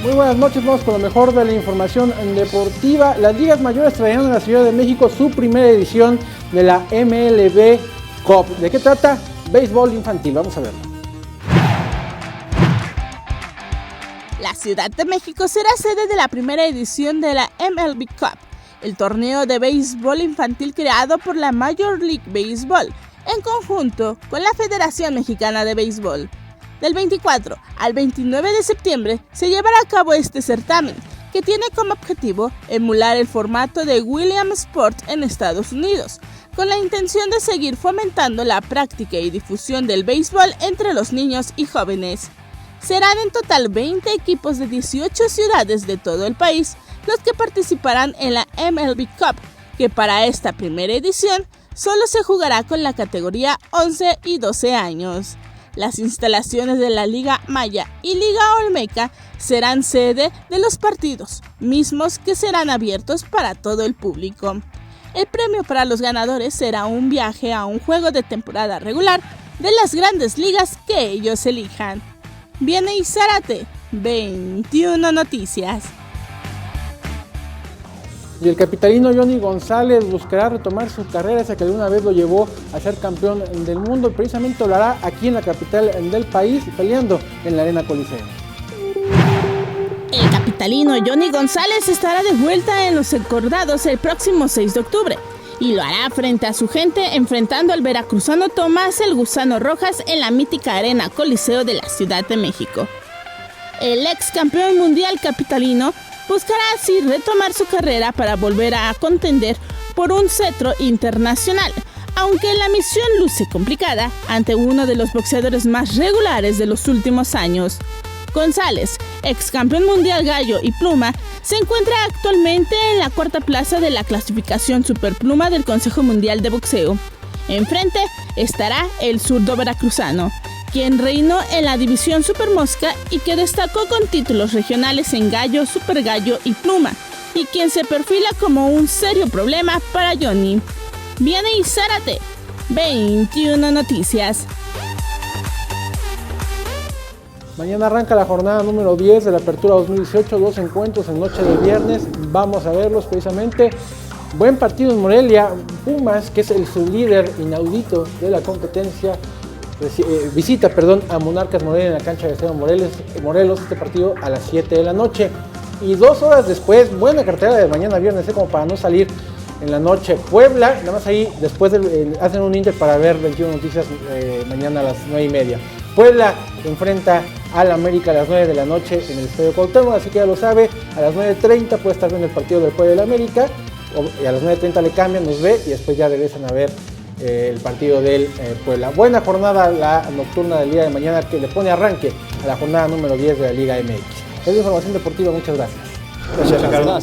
Muy buenas noches, vamos con lo mejor de la información deportiva. Las ligas mayores traerán a la Ciudad de México su primera edición de la MLB Cup. ¿De qué trata? Béisbol infantil, vamos a verlo. La Ciudad de México será sede de la primera edición de la MLB Cup, el torneo de béisbol infantil creado por la Major League Baseball, en conjunto con la Federación Mexicana de Béisbol. Del 24 al 29 de septiembre se llevará a cabo este certamen, que tiene como objetivo emular el formato de Williamsport en Estados Unidos, con la intención de seguir fomentando la práctica y difusión del béisbol entre los niños y jóvenes. Serán en total 20 equipos de 18 ciudades de todo el país los que participarán en la MLB Cup, que para esta primera edición solo se jugará con la categoría 11 y 12 años. Las instalaciones de la Liga Maya y Liga Olmeca serán sede de los partidos, mismos que serán abiertos para todo el público. El premio para los ganadores será un viaje a un juego de temporada regular de las grandes ligas que ellos elijan. Viene Zárate, 21 Noticias. Y el capitalino Johnny González buscará retomar su carrera, esa que alguna vez lo llevó a ser campeón del mundo, y precisamente lo hará aquí en la capital del país, peleando en la Arena Coliseo. El capitalino Johnny González estará de vuelta en los encordados el próximo 6 de octubre y lo hará frente a su gente enfrentando al veracruzano Tomás el Gusano Rojas en la mítica Arena Coliseo de la Ciudad de México. El ex campeón mundial capitalino buscará así retomar su carrera para volver a contender por un cetro internacional, aunque la misión luce complicada ante uno de los boxeadores más regulares de los últimos años. González, ex campeón mundial gallo y pluma, se encuentra actualmente en la cuarta plaza de la clasificación superpluma del Consejo Mundial de Boxeo. Enfrente estará el zurdo veracruzano, quien reinó en la división supermosca y que destacó con títulos regionales en gallo, super gallo y pluma, y quien se perfila como un serio problema para Johnny. Viene Zárate, 21 Noticias. Mañana arranca la jornada número 10 de la Apertura 2018, 2 encuentros en noche de viernes, vamos a verlos precisamente. Buen partido en Morelia, Pumas, que es el sublíder inaudito de la competencia, visita a Monarcas Morelia en la cancha de Esteban Morelos, este partido a las 7 de la noche. Y 2 horas después, buena cartelera de mañana viernes, como para no salir en la noche. Puebla, nada más ahí, después hacen un inter para ver 21 Noticias mañana a las 9:30. Puebla enfrenta al América a las 9 de la noche en el Estadio Cuauhtémoc, así que ya lo sabe, a las 9:30 puede estar viendo el partido del Puebla del América, y a las 9:30 le cambian, nos ve y después ya regresan a ver el partido del Puebla. Buena jornada la nocturna del día de mañana, que le pone arranque a la jornada número 10 de la Liga MX. Es la información deportiva, muchas gracias. Gracias, Ricardo.